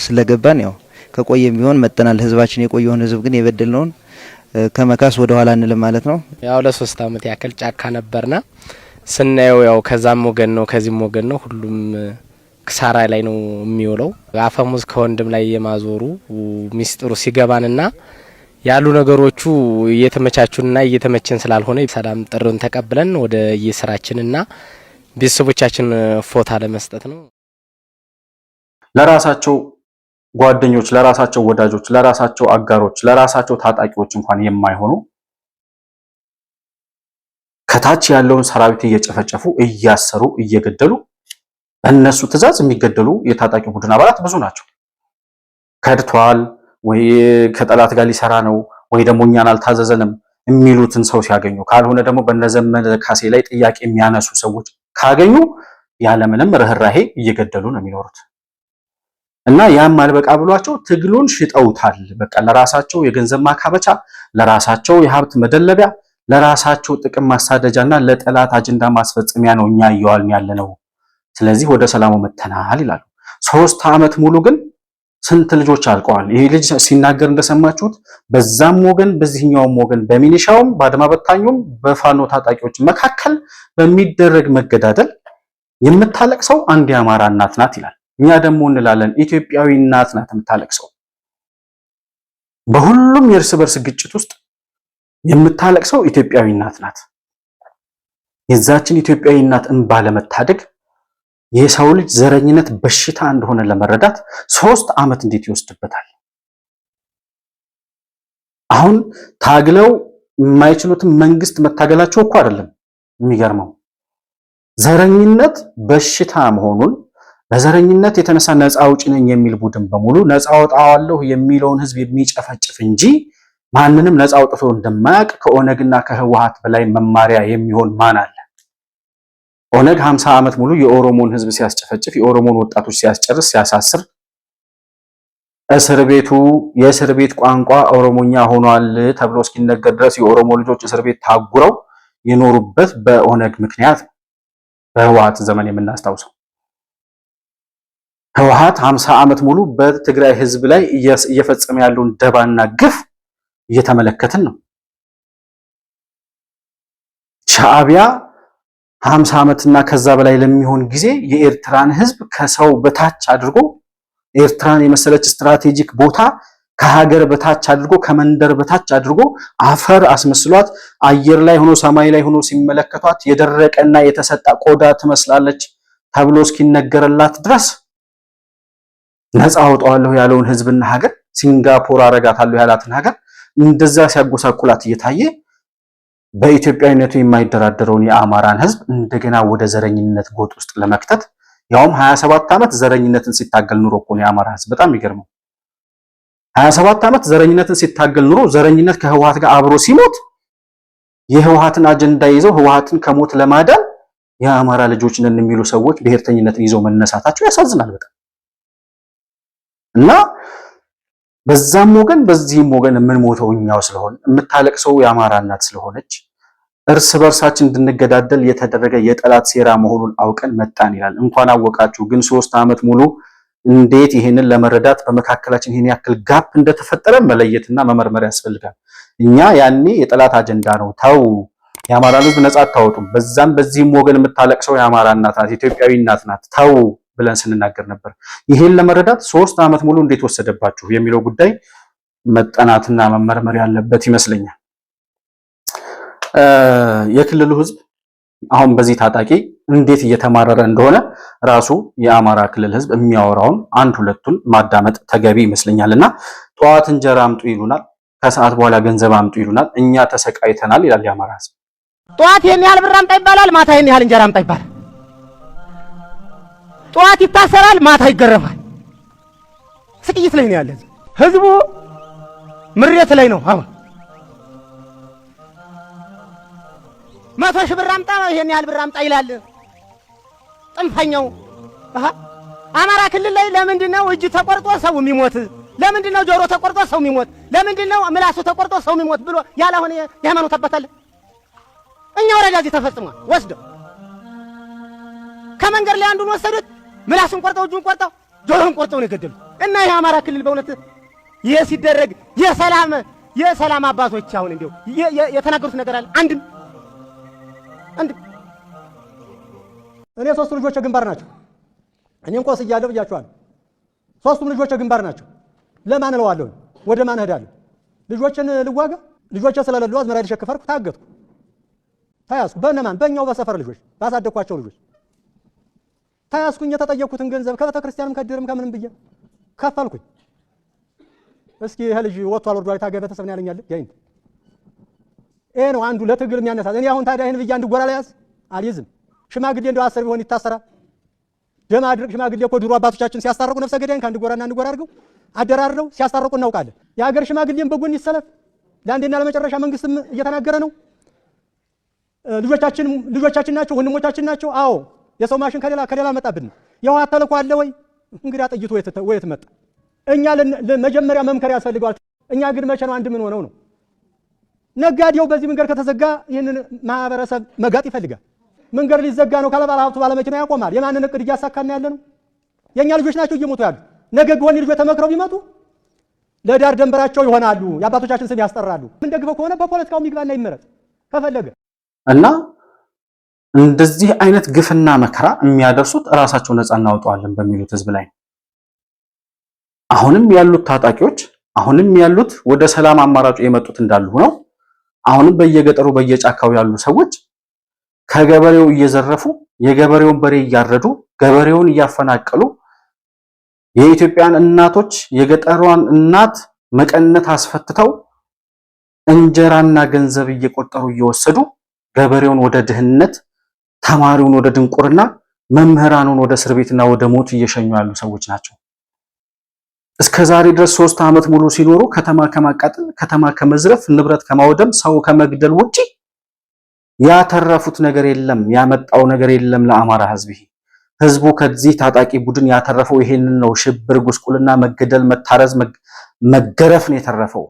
ስለገባን ያው ከቆየም ቢሆን መጠናል። ህዝባችን የቆየውን ህዝብ ግን የበደልነውን ከመካስ ወደ ኋላ እንልም ማለት ነው። ያው ለ3 ዓመት ያክል ጫካ ነበርና ስናየው ያው ከዛም ወገን ነው ከዚህም ወገን ነው ሁሉም ክሳራ ላይ ነው የሚውለው። አፈሙዝ ከወንድም ላይ የማዞሩ ሚስጥሩ ሲገባንና ያሉ ነገሮቹ እየተመቻቹንና እየተመቸን ስላልሆነ ሰላም ጥሩን ተቀብለን ወደ የስራችንና ቤተሰቦቻችን ፎታ ለመስጠት ነው። ለራሳቸው ጓደኞች፣ ለራሳቸው ወዳጆች፣ ለራሳቸው አጋሮች፣ ለራሳቸው ታጣቂዎች እንኳን የማይሆኑ ከታች ያለውን ሰራዊት እየጨፈጨፉ እያሰሩ እየገደሉ በእነሱ ትዕዛዝ የሚገደሉ የታጣቂ ቡድን አባላት ብዙ ናቸው። ከድቷል ወይ ከጠላት ጋር ሊሰራ ነው ወይ ደግሞ እኛን አልታዘዘንም የሚሉትን ሰው ሲያገኙ፣ ካልሆነ ደግሞ በነዘመነ ካሴ ላይ ጥያቄ የሚያነሱ ሰዎች ካገኙ ያለምንም ርህራሄ እየገደሉ ነው የሚኖሩት። እና ያም አልበቃ ብሏቸው ትግሉን ሽጠውታል። በቃ ለራሳቸው የገንዘብ ማካበቻ፣ ለራሳቸው የሀብት መደለቢያ፣ ለራሳቸው ጥቅም ማሳደጃና ለጠላት አጀንዳ ማስፈጸሚያ ነው እኛ እየዋልን ያለነው። ስለዚህ ወደ ሰላሙ መተናል ይላሉ። 3 ዓመት ሙሉ ግን ስንት ልጆች አልቀዋል። ይሄ ልጅ ሲናገር እንደሰማችሁት በዛም ወገን በዚህኛውም ወገን በሚኒሻውም በአድማ በታኙም በፋኖ ታጣቂዎች መካከል በሚደረግ መገዳደል የምታለቅሰው አንድ የአማራ እናት ናት ይላል። እኛ ደግሞ እንላለን ኢትዮጵያዊ እናት ናት የምታለቅሰው። በሁሉም የእርስ በርስ ግጭት ውስጥ የምታለቅሰው ኢትዮጵያዊ እናት ናት። የዛችን ኢትዮጵያዊ እናት እንባ ለመታደግ የሰው ልጅ ዘረኝነት በሽታ እንደሆነ ለመረዳት 3 ዓመት እንዴት ይወስድበታል? አሁን ታግለው የማይችሉትን መንግስት መታገላቸው እኮ አይደለም የሚገርመው፣ ዘረኝነት በሽታ መሆኑን በዘረኝነት የተነሳ ነፃ አውጪ ነኝ የሚል ቡድን በሙሉ ነፃ አወጣዋለሁ የሚለውን ህዝብ የሚጨፈጭፍ እንጂ ማንንም ነፃ አውጥቶ እንደማያውቅ ከኦነግና ከህወሓት በላይ መማሪያ የሚሆን ማን አለ? ኦነግ 50 ዓመት ሙሉ የኦሮሞን ህዝብ ሲያስጨፈጭፍ፣ የኦሮሞን ወጣቶች ሲያስጨርስ፣ ሲያሳስር፣ እስር ቤቱ የእስር ቤት ቋንቋ ኦሮሞኛ ሆኗል ተብሎ እስኪነገር ድረስ የኦሮሞ ልጆች እስር ቤት ታጉረው የኖሩበት በኦነግ ምክንያት በህወሓት ዘመን የምናስታውሰው። ህወሓት 50 ዓመት ሙሉ በትግራይ ህዝብ ላይ እየፈጸመ ያለውን ደባና ግፍ እየተመለከትን ነው። ሻዕቢያ 50 ዓመትና ከዛ በላይ ለሚሆን ጊዜ የኤርትራን ህዝብ ከሰው በታች አድርጎ ኤርትራን የመሰለች ስትራቴጂክ ቦታ ከሀገር በታች አድርጎ ከመንደር በታች አድርጎ አፈር አስመስሏት አየር ላይ ሆኖ ሰማይ ላይ ሆኖ ሲመለከቷት የደረቀና የተሰጣ ቆዳ ትመስላለች ተብሎ እስኪነገርላት ድረስ ነፃ አውጣዋለሁ ያለውን ህዝብና ሀገር ሲንጋፖር አረጋታለሁ ያላትን ሀገር እንደዛ ሲያጎሳቁላት እየታየ በኢትዮጵያዊነቱ የማይደራደረውን የአማራን ህዝብ እንደገና ወደ ዘረኝነት ጎጥ ውስጥ ለመክተት ያውም 27 ዓመት ዘረኝነትን ሲታገል ኑሮ እኮ ነው የአማራ ህዝብ። በጣም የሚገርመው 27 ዓመት ዘረኝነትን ሲታገል ኑሮ ዘረኝነት ከህወሓት ጋር አብሮ ሲሞት የህወሓትን አጀንዳ ይዘው ህወሓትን ከሞት ለማዳን የአማራ ልጆች ነን የሚሉ ሰዎች ብሔርተኝነትን ይዘው መነሳታቸው ያሳዝናል በጣም። እና በዛም ወገን በዚህም ወገን የምንሞተው እኛው ስለሆነ የምታለቅሰው የአማራ እናት ስለሆነች እርስ በርሳችን እንድንገዳደል የተደረገ የጠላት ሴራ መሆኑን አውቀን መጣን ይላል። እንኳን አወቃችሁ ግን 3 ዓመት ሙሉ እንዴት ይሄንን ለመረዳት በመካከላችን ይሄን ያክል ጋፕ እንደተፈጠረ መለየትና መመርመር ያስፈልጋል። እኛ ያኔ የጠላት አጀንዳ ነው ታው የአማራን ህዝብ ነጻ አታወጡም፣ በዛም በዚህም ወገን የምታለቅሰው የአማራ እናት ናት፣ ኢትዮጵያዊ እናት ናት ታው ብለን ስንናገር ነበር። ይሄን ለመረዳት 3 ዓመት ሙሉ እንዴት ወሰደባችሁ የሚለው ጉዳይ መጠናትና መመርመር ያለበት ይመስለኛል። የክልሉ ህዝብ አሁን በዚህ ታጣቂ እንዴት እየተማረረ እንደሆነ ራሱ የአማራ ክልል ህዝብ የሚያወራውን አንድ ሁለቱን ማዳመጥ ተገቢ ይመስለኛልና ጠዋት እንጀራ አምጡ ይሉናል፣ ከሰዓት በኋላ ገንዘብ አምጡ ይሉናል፣ እኛ ተሰቃይተናል ይላል የአማራ ህዝብ። ጠዋት ይሄን ያህል ብር አምጣ ይባላል፣ ማታ ይሄን ያህል እንጀራ አምጣ ይባላል። ጠዋት ይታሰራል፣ ማታ ይገረፋል። ስቅይት ላይ ነው ያለ ህዝቡ፣ ምሬት ላይ ነው። አሁን 100 ሺህ ብር አምጣ ይሄን ያህል ብር አምጣ ይላል ጥንፈኛው። አማራ ክልል ላይ ለምንድነው እጅ ተቆርጦ ሰው የሚሞት? ለምንድነው ጆሮ ተቆርጦ ሰው የሚሞት? ለምንድነው ምላሱ ተቆርጦ ሰው የሚሞት ብሎ ያላሆነ የሃይማኖት አባት አለ? እኛ ወረዳ እዚህ ተፈጽሟል። ወስደው ከመንገድ ላይ አንዱን ወሰዱት፣ ምላሱን ቆርጠው እጁን ቆርጠው ጆሮን ቆርጠው ነው የገደሉት። እና ይሄ አማራ ክልል በእውነት ይሄ ሲደረግ የሰላም አባቶች አሁን እንደው የተናገሩት ነገር አለ አንድም እኔ 3 ልጆች ግንባር ናቸው። እኔም ቆስ እያለሁ ብያቸዋለሁ። 3ቱም ልጆች ግንባር ናቸው። ለማን እለዋለሁ? ወደ ማን እሄዳለሁ? ልጆችን ልዋጋ? ልጆች ስለሌሉ አዝመራ ልሸከፈርኩ ታገትኩ፣ ተያዝኩ። በእነማን? በእኛው በሰፈር ልጆች፣ ባሳደኳቸው ልጆች ተያዝኩኝ። የተጠየቅኩትን ገንዘብ ከቤተ ክርስቲያንም ከድርም ከምንም ብዬ ከፈልኩኝ። እስኪ ይሄ ልጅ ወጥቷል ወርዷል ታገ ቤተሰብ ነው ያለኛል ያይን ይሄ ነው አንዱ ለትግል የሚያነሳት። እኔ አሁን ታዲያ ይሄን ብዬ አንድ ጎራ ላይ ያዝ አልይዝም። ሽማግሌ እንደው 10 ቢሆን ይታሰራል። ደም አድርግ ሽማግሌ እኮ ድሮ አባቶቻችን ሲያስታርቁ ነፍሰ ገዳይን ከአንድ ጎራና አንድ ጎራ አድርገው አደራርደው ሲያስታርቁ እናውቃለን። የሀገር ሽማግሌም በጎን ይሰለፍ። ለአንዴና ለመጨረሻ መንግስትም እየተናገረ ነው። ልጆቻችን ናቸው፣ ወንድሞቻችን ናቸው። አዎ የሰው ማሽን ከሌላ መጣብን። የውሃ ተልኮ አለ ወይ? እንግዲህ አጥይቶ ወይት መጣ። እኛ ለመጀመሪያ መምከር ያስፈልጋል። እኛ ግን መቼ ነው አንድ ምን ሆነው ነው? ነጋዴው በዚህ መንገድ ከተዘጋ ይህንን ማህበረሰብ መጋጥ ይፈልጋል። መንገድ ሊዘጋ ነው ካለ ባለ ሀብቱ ባለ መኪና ያቆማል። የማንን እቅድ እያሳካና ያለ ነው? የኛ ልጆች ናቸው እየሞቱ ያሉ። ነገ ቢሆን ልጆች ተመክረው ቢመጡ ለዳር ደንበራቸው ይሆናሉ፣ የአባቶቻችን ስም ያስጠራሉ። ምን ደግፈው ከሆነ በፖለቲካው የሚግባና ይመረጥ ከፈለገ እና እንደዚህ አይነት ግፍና መከራ የሚያደርሱት ራሳቸው ነፃ እናወጣዋለን በሚሉት ህዝብ ላይ አሁንም ያሉት ታጣቂዎች አሁንም ያሉት ወደ ሰላም አማራጭ የመጡት እንዳሉ ነው። አሁንም በየገጠሩ በየጫካው ያሉ ሰዎች ከገበሬው እየዘረፉ የገበሬውን በሬ እያረዱ ገበሬውን እያፈናቀሉ የኢትዮጵያን እናቶች የገጠሯን እናት መቀነት አስፈትተው እንጀራና ገንዘብ እየቆጠሩ እየወሰዱ ገበሬውን ወደ ድህነት፣ ተማሪውን ወደ ድንቁርና፣ መምህራኑን ወደ እስር ቤትና ወደ ሞት እየሸኙ ያሉ ሰዎች ናቸው። እስከዛሬ ድረስ 3 ዓመት ሙሉ ሲኖሩ ከተማ ከማቃጠል፣ ከተማ ከመዝረፍ፣ ንብረት ከማውደም፣ ሰው ከመግደል ውጪ ያተረፉት ነገር የለም፣ ያመጣው ነገር የለም ለአማራ ህዝብ። ህዝቡ ከዚህ ታጣቂ ቡድን ያተረፈው ይሄንን ነው። ሽብር፣ ጉስቁልና፣ መገደል፣ መታረዝ፣ መገረፍ ነው የተረፈው።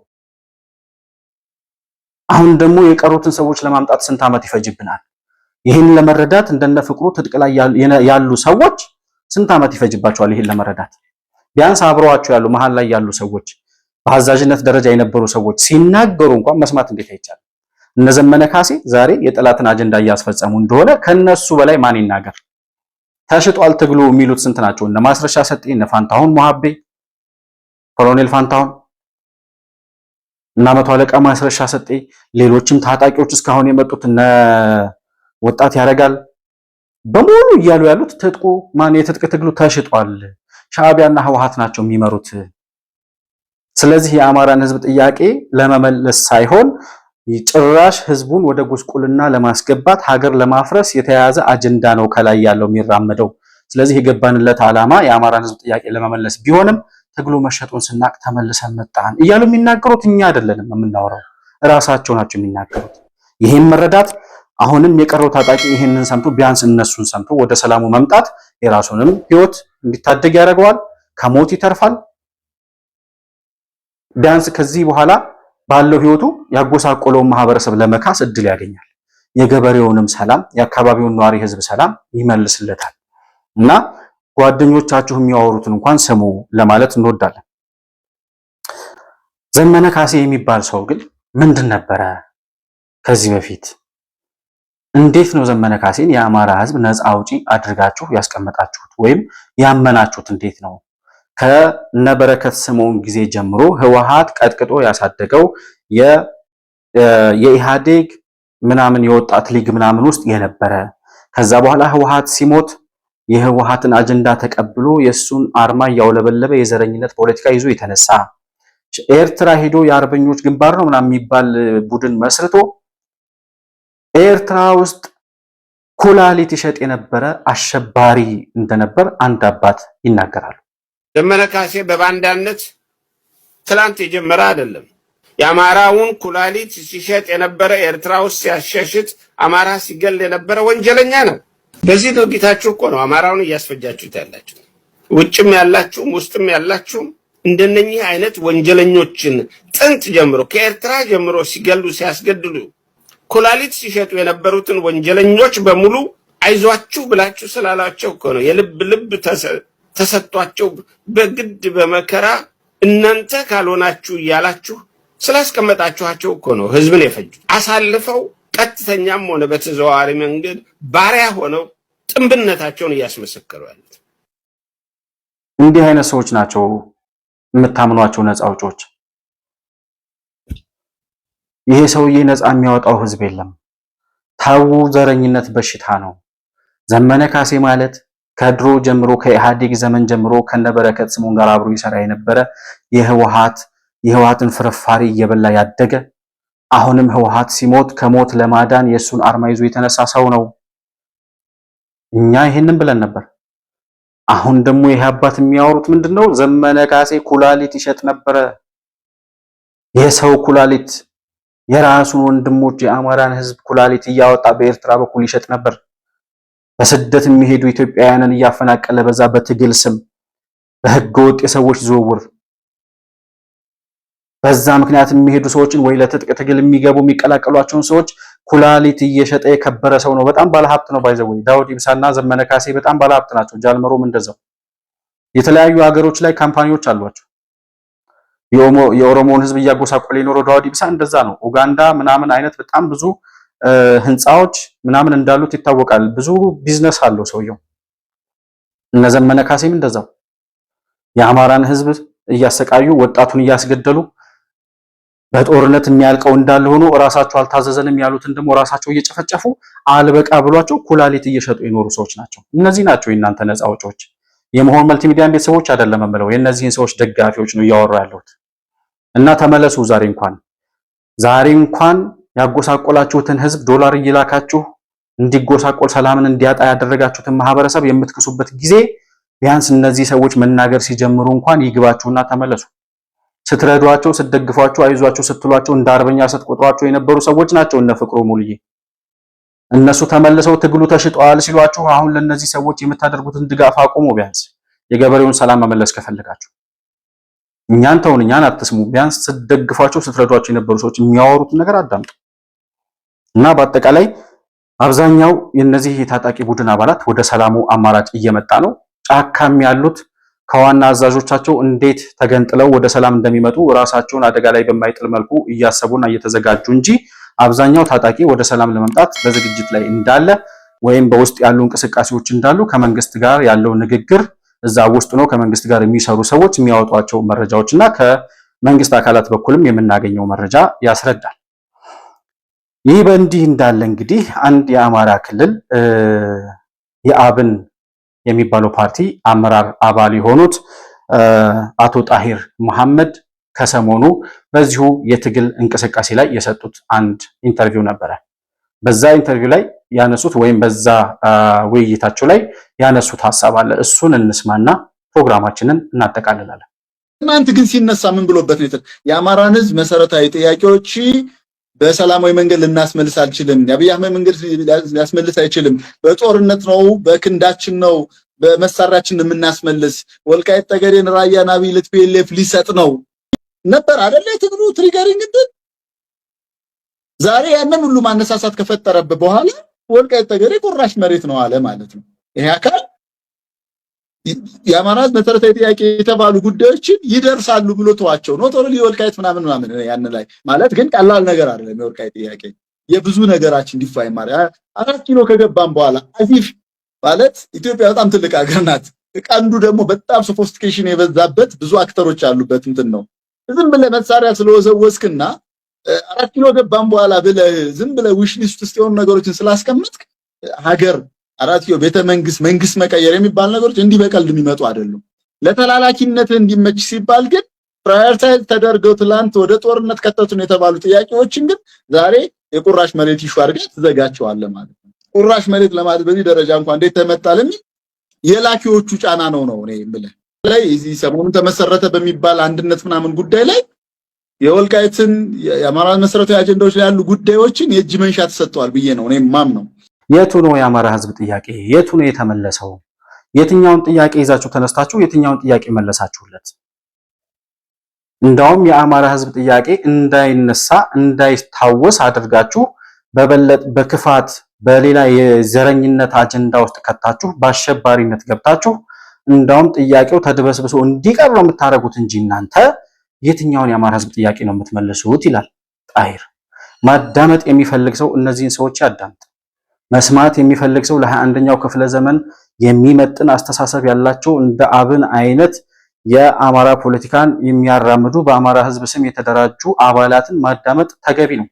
አሁን ደግሞ የቀሩትን ሰዎች ለማምጣት ስንት ዓመት ይፈጅብናል? ይሄን ለመረዳት እንደነ ፍቅሩ ትጥቅ ላይ ያሉ ሰዎች ስንት ዓመት ይፈጅባቸዋል? ይሄን ለመረዳት ቢያንስ አብረዋቸው ያሉ መሃል ላይ ያሉ ሰዎች በአዛዥነት ደረጃ የነበሩ ሰዎች ሲናገሩ እንኳን መስማት እንዴት አይቻልም? እነ ዘመነ ካሴ ዛሬ የጠላትን አጀንዳ እያስፈጸሙ እንደሆነ ከነሱ በላይ ማን ይናገር? ተሽጧል ትግሉ የሚሉት ስንት ናቸው? እነ ማስረሻ ሰጤ፣ እነ ፋንታሁን ሞሐቤ፣ ኮሎኔል ፋንታሁን እና መቶ አለቃ ማስረሻ ሰጤ፣ ሌሎችም ታጣቂዎች እስካሁን የመጡት እነ ወጣት ያረጋል በሙሉ እያሉ ያሉት ትጥቁ ማን የትጥቅ ትግሉ ተሽጧል፣ ሻዕቢያና ህወሓት ናቸው የሚመሩት። ስለዚህ የአማራን ህዝብ ጥያቄ ለመመለስ ሳይሆን ጭራሽ ህዝቡን ወደ ጉስቁልና ለማስገባት ሀገር ለማፍረስ የተያያዘ አጀንዳ ነው ከላይ ያለው የሚራመደው። ስለዚህ የገባንለት ዓላማ የአማራን ህዝብ ጥያቄ ለመመለስ ቢሆንም ትግሉ መሸጡን ስናቅ ተመልሰን መጣን እያሉ የሚናገሩት እኛ አይደለንም የምናወራው፣ እራሳቸው ናቸው የሚናገሩት። ይሄን መረዳት አሁንም የቀረው ታጣቂ ይሄንን ሰምቶ ቢያንስ እነሱን ሰምቶ ወደ ሰላሙ መምጣት የራሱንም ህይወት እንዲታደግ ያደርገዋል፣ ከሞት ይተርፋል። ቢያንስ ከዚህ በኋላ ባለው ህይወቱ ያጎሳቆለውን ማህበረሰብ ለመካስ እድል ያገኛል። የገበሬውንም ሰላም የአካባቢውን ነዋሪ ህዝብ ሰላም ይመልስለታል እና ጓደኞቻችሁ የሚያወሩትን እንኳን ስሙ ለማለት እንወዳለን። ዘመነ ካሴ የሚባል ሰው ግን ምንድን ነበረ? ከዚህ በፊት እንዴት ነው ዘመነ ካሴን የአማራ ህዝብ ነፃ አውጪ አድርጋችሁ ያስቀመጣችሁት ወይም ያመናችሁት? እንዴት ነው? ከነበረከት ስምዖን ጊዜ ጀምሮ ህወሓት ቀጥቅጦ ያሳደገው የኢህአዴግ ምናምን የወጣት ሊግ ምናምን ውስጥ የነበረ ከዛ በኋላ ህወሓት ሲሞት የህወሓትን አጀንዳ ተቀብሎ የሱን አርማ ያውለበለበ የዘረኝነት ፖለቲካ ይዞ የተነሳ ኤርትራ ሄዶ የአርበኞች ግንባር ነው ምናምን የሚባል ቡድን መስርቶ ኤርትራ ውስጥ ኩላሊት ይሸጥ የነበረ አሸባሪ እንደነበር አንድ አባት ይናገራሉ። ዘመነ ካሴ በባንዳነት ትላንት የጀመረ አይደለም። የአማራውን ኩላሊት ሲሸጥ የነበረ ኤርትራ ውስጥ ሲያሸሽት አማራ ሲገል የነበረ ወንጀለኛ ነው። በዚህ ድርጊታችሁ እኮ ነው አማራውን እያስፈጃችሁት ያላችሁ። ውጭም ያላችሁም ውስጥም ያላችሁም እንደነኚህ አይነት ወንጀለኞችን ጥንት ጀምሮ ከኤርትራ ጀምሮ ሲገሉ ሲያስገድሉ ኩላሊት ሲሸጡ የነበሩትን ወንጀለኞች በሙሉ አይዟችሁ ብላችሁ ስላላቸው እኮ ነው የልብ ልብ ተሰጥቷቸው በግድ በመከራ እናንተ ካልሆናችሁ እያላችሁ ስላስቀመጣችኋቸው እኮ ነው ህዝብን የፈጁት። አሳልፈው ቀጥተኛም ሆነ በተዘዋዋሪ መንገድ ባሪያ ሆነው ጥንብነታቸውን እያስመሰከሩ ያሉት እንዲህ አይነት ሰዎች ናቸው የምታምኗቸው ነፃ አውጪዎች። ይሄ ሰውዬ ነፃ የሚያወጣው ህዝብ የለም። ታው ዘረኝነት በሽታ ነው። ዘመነ ካሴ ማለት ከድሮ ጀምሮ ከኢህአዴግ ዘመን ጀምሮ ከነበረከት ስምዖን ጋር አብሮ ይሰራ የነበረ የህወሓትን ፍርፋሪ እየበላ ያደገ አሁንም ህወሓት ሲሞት ከሞት ለማዳን የሱን አርማ ይዞ የተነሳ ሰው ነው። እኛ ይሄንን ብለን ነበር። አሁን ደግሞ ይሄ አባት የሚያወሩት ምንድነው? ዘመነ ካሴ ኩላሊት ይሸጥ ነበረ። የሰው ኩላሊት የራሱን ወንድሞች የአማራን ህዝብ ኩላሊት እያወጣ በኤርትራ በኩል ይሸጥ ነበር። በስደት የሚሄዱ ኢትዮጵያውያንን እያፈናቀለ በዛ በትግል ስም በህገወጥ የሰዎች ዝውውር በዛ ምክንያት የሚሄዱ ሰዎችን ወይ ለትጥቅ ትግል የሚገቡ የሚቀላቀሏቸውን ሰዎች ኩላሊት እየሸጠ የከበረ ሰው ነው። በጣም ባለሀብት ነው። ባይዘው ዳውድ ኢብሳና ዘመነ ካሴ በጣም ባለሀብት ናቸው። ጃልመሮም እንደዛው የተለያዩ ሀገሮች ላይ ካምፓኒዎች አሏቸው። የኦሮሞን ህዝብ እያጎሳቆለ የኖረው ዳውድ ኢብሳ እንደዛ ነው። ኡጋንዳ ምናምን አይነት በጣም ብዙ ህንፃዎች ምናምን እንዳሉት ይታወቃል። ብዙ ቢዝነስ አለው ሰውየው። እነ ዘመነ ካሴም እንደዛው የአማራን ህዝብ እያሰቃዩ ወጣቱን እያስገደሉ በጦርነት የሚያልቀው እንዳለ ሆኖ ራሳቸው አልታዘዘንም ያሉትን ደግሞ ራሳቸው እየጨፈጨፉ አልበቃ ብሏቸው ኩላሊት እየሸጡ የኖሩ ሰዎች ናቸው። እነዚህ ናቸው የእናንተ ነፃ አውጪዎች። የመሆን መልቲሚዲያ ቤተሰቦች አይደለም የምለው የእነዚህን ሰዎች ደጋፊዎች ነው እያወሩ ያለሁት። እና ተመለሱ። ዛሬ እንኳን ያጎሳቆላችሁትን ህዝብ ዶላር እየላካችሁ እንዲጎሳቆል ሰላምን እንዲያጣ ያደረጋችሁትን ማህበረሰብ የምትክሱበት ጊዜ ቢያንስ እነዚህ ሰዎች መናገር ሲጀምሩ እንኳን ይግባችሁና ተመለሱ። ስትረዷቸው፣ ስትደግፏቸው፣ አይዟቸው ስትሏቸው እንደ አርበኛ ስትቆጥሯቸው የነበሩ ሰዎች ናቸው እነ ፍቅሩ ሙሉዬ። እነሱ ተመልሰው ትግሉ ተሽጧል ሲሏችሁ አሁን ለነዚህ ሰዎች የምታደርጉትን ድጋፍ አቁሙ። ቢያንስ የገበሬውን ሰላም መመለስ ከፈለጋችሁ እኛን ተውን፣ እኛን አትስሙ። ቢያንስ ስትደግፏቸው ስትረዷቸው የነበሩ ሰዎች የሚያወሩትን ነገር አዳምጡ። እና በአጠቃላይ አብዛኛው የነዚህ የታጣቂ ቡድን አባላት ወደ ሰላሙ አማራጭ እየመጣ ነው። ጫካም ያሉት ከዋና አዛዦቻቸው እንዴት ተገንጥለው ወደ ሰላም እንደሚመጡ ራሳቸውን አደጋ ላይ በማይጥል መልኩ እያሰቡና እየተዘጋጁ እንጂ አብዛኛው ታጣቂ ወደ ሰላም ለመምጣት በዝግጅት ላይ እንዳለ ወይም በውስጥ ያሉ እንቅስቃሴዎች እንዳሉ ከመንግስት ጋር ያለው ንግግር እዛ ውስጥ ነው ከመንግስት ጋር የሚሰሩ ሰዎች የሚያወጧቸው መረጃዎችና ከመንግስት አካላት በኩልም የምናገኘው መረጃ ያስረዳል። ይህ በእንዲህ እንዳለ እንግዲህ አንድ የአማራ ክልል የአብን የሚባለው ፓርቲ አመራር አባል የሆኑት አቶ ጣሂር መሐመድ ከሰሞኑ በዚሁ የትግል እንቅስቃሴ ላይ የሰጡት አንድ ኢንተርቪው ነበረ። በዛ ኢንተርቪው ላይ ያነሱት ወይም በዛ ውይይታቸው ላይ ያነሱት ሐሳብ አለ። እሱን እንስማና ፕሮግራማችንን እናጠቃልላለን። እናንተ ግን ሲነሳ ምን ብሎበት ነው? የአማራን ህዝብ መሰረታዊ ጥያቄዎች በሰላማዊ መንገድ ልናስመልስ አልችልም። የአብይ አህመድ መንገድ ሊያስመልስ አይችልም። በጦርነት ነው፣ በክንዳችን ነው፣ በመሳሪያችን የምናስመልስ። ወልቃይት ጠገዴን፣ ራያን አብይ ለቲፒኤልኤፍ ሊሰጥ ነው ነበር አይደለ? ትግሉ ትሪገሪንግ እንትን ዛሬ ያንን ሁሉ ማነሳሳት ከፈጠረበት በኋላ ወልቃይት ጠገዴ ቁራሽ መሬት ነው አለ ማለት ነው። ይሄ አካል የአማራ መሰረታዊ ጥያቄ የተባሉ ጉዳዮችን ይደርሳሉ ብሎ ተዋቸው ነው ቶሎ የወልቃይት ምናምን ያን ላይ ማለት ግን ቀላል ነገር አይደለም። የወልቃይት ጥያቄ የብዙ ነገራችን ዲፋይን ማለት 4 ኪሎ ከገባን በኋላ አዚፍ ማለት ኢትዮጵያ በጣም ትልቅ ሀገር ናት። ቀንዱ ደግሞ በጣም ሶፊስቲኬሽን የበዛበት ብዙ አክተሮች ያሉበት እንትን ነው። ዝም ብለህ መሳሪያ ስለወዘወስክና 4 ኪሎ ገባን በኋላ ብለህ ዝም ብለህ ዊሽ ሊስት ውስጥ የሆኑ ነገሮችን ስላስቀመጥክ ሀገር 4 ኪሎ ቤተ መንግስት መቀየር የሚባል ነገሮች እንዲህ በቀልድ የሚመጡ አይደሉም። ለተላላኪነት እንዲመች ሲባል ግን ፕራዮሪታይዝ ተደርገው ትላንት ወደ ጦርነት ከተቱን የተባሉ ጥያቄዎችን ግን ዛሬ የቁራሽ መሬት ይሹ አድርገህ ትዘጋቸዋለህ ማለት ነው። ቁራሽ መሬት ለማለት በዚህ ደረጃ እንኳን እንዴት ተመጣለኝ የላኪዎቹ ጫና ነው እኔ የምልህ ላይ እዚህ ሰሞኑን ተመሰረተ በሚባል አንድነት ምናምን ጉዳይ ላይ የወልቃይትን የአማራ መሰረታዊ አጀንዳዎች ላይ ያሉ ጉዳዮችን የእጅ መንሻ ተሰጥቷል ብዬ ነው እኔ ማምነው። የቱ ነው የአማራ ህዝብ ጥያቄ? የቱ ነው የተመለሰው? የትኛውን ጥያቄ ይዛችሁ ተነስታችሁ የትኛውን ጥያቄ መለሳችሁለት? እንደውም የአማራ ህዝብ ጥያቄ እንዳይነሳ እንዳይታወስ አድርጋችሁ በክፋት በሌላ የዘረኝነት አጀንዳ ውስጥ ከታችሁ በአሸባሪነት ገብታችሁ እንደውም ጥያቄው ተድበስብሶ እንዲቀር ነው የምታረጉት እንጂ እናንተ የትኛውን የአማራ ህዝብ ጥያቄ ነው የምትመልሱት? ይላል ጣይር። ማዳመጥ የሚፈልግ ሰው እነዚህን ሰዎች ያዳምጥ። መስማት የሚፈልግ ሰው ለ21ኛው ክፍለ ዘመን የሚመጥን አስተሳሰብ ያላቸው እንደ አብን አይነት የአማራ ፖለቲካን የሚያራምዱ በአማራ ህዝብ ስም የተደራጁ አባላትን ማዳመጥ ተገቢ ነው።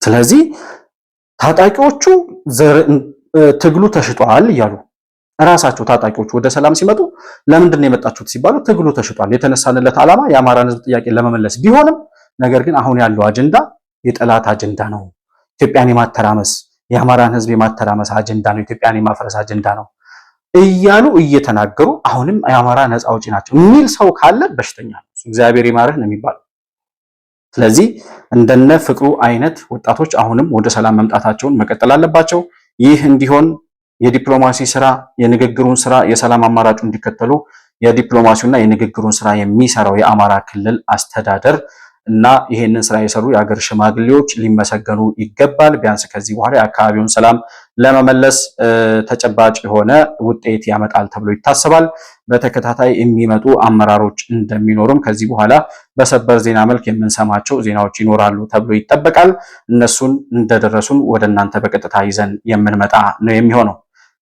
ስለዚህ ታጣቂዎቹ ትግሉ ተሽጧል እያሉ ራሳቸው ታጣቂዎቹ ወደ ሰላም ሲመጡ ለምንድን ነው የመጣችሁት ሲባሉ ትግሉ ተሽጧል፣ የተነሳንለት ዓላማ የአማራን ህዝብ ጥያቄ ለመመለስ ቢሆንም ነገር ግን አሁን ያለው አጀንዳ የጠላት አጀንዳ ነው፣ ኢትዮጵያን የማተራመስ የአማራን ህዝብ የማተራመስ አጀንዳ ነው፣ ኢትዮጵያን የማፍረስ አጀንዳ ነው እያሉ እየተናገሩ አሁንም የአማራ ነፃ አውጪ ናቸው የሚል ሰው ካለ በሽተኛ ነው፣ እግዚአብሔር ይማርህ ነው የሚባለው። ስለዚህ እንደነ ፍቅሩ አይነት ወጣቶች አሁንም ወደ ሰላም መምጣታቸውን መቀጠል አለባቸው። ይህ እንዲሆን የዲፕሎማሲ ስራ፣ የንግግሩን ስራ፣ የሰላም አማራጩ እንዲከተሉ የዲፕሎማሲውና የንግግሩን ስራ የሚሰራው የአማራ ክልል አስተዳደር እና ይሄንን ስራ የሰሩ የሀገር ሽማግሌዎች ሊመሰገኑ ይገባል። ቢያንስ ከዚህ በኋላ የአካባቢውን ሰላም ለመመለስ ተጨባጭ የሆነ ውጤት ያመጣል ተብሎ ይታሰባል። በተከታታይ የሚመጡ አመራሮች እንደሚኖሩም ከዚህ በኋላ በሰበር ዜና መልክ የምንሰማቸው ዜናዎች ይኖራሉ ተብሎ ይጠበቃል። እነሱን እንደደረሱን ወደ እናንተ በቀጥታ ይዘን የምንመጣ ነው የሚሆነው።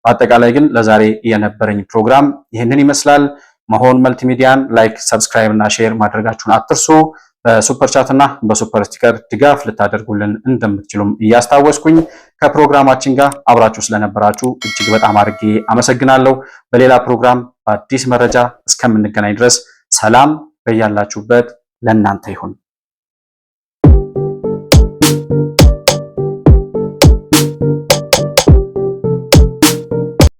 በአጠቃላይ ግን ለዛሬ የነበረኝ ፕሮግራም ይህንን ይመስላል። መሆን መልቲሚዲያን ላይክ፣ ሰብስክራይብ እና ሼር ማድረጋችሁን አትርሱ። በሱፐር ቻት እና በሱፐር ስቲከር ድጋፍ ልታደርጉልን እንደምትችሉም እያስታወስኩኝ ከፕሮግራማችን ጋር አብራችሁ ስለነበራችሁ እጅግ በጣም አድርጌ አመሰግናለሁ። በሌላ ፕሮግራም በአዲስ መረጃ እስከምንገናኝ ድረስ ሰላም በያላችሁበት ለእናንተ ይሁን።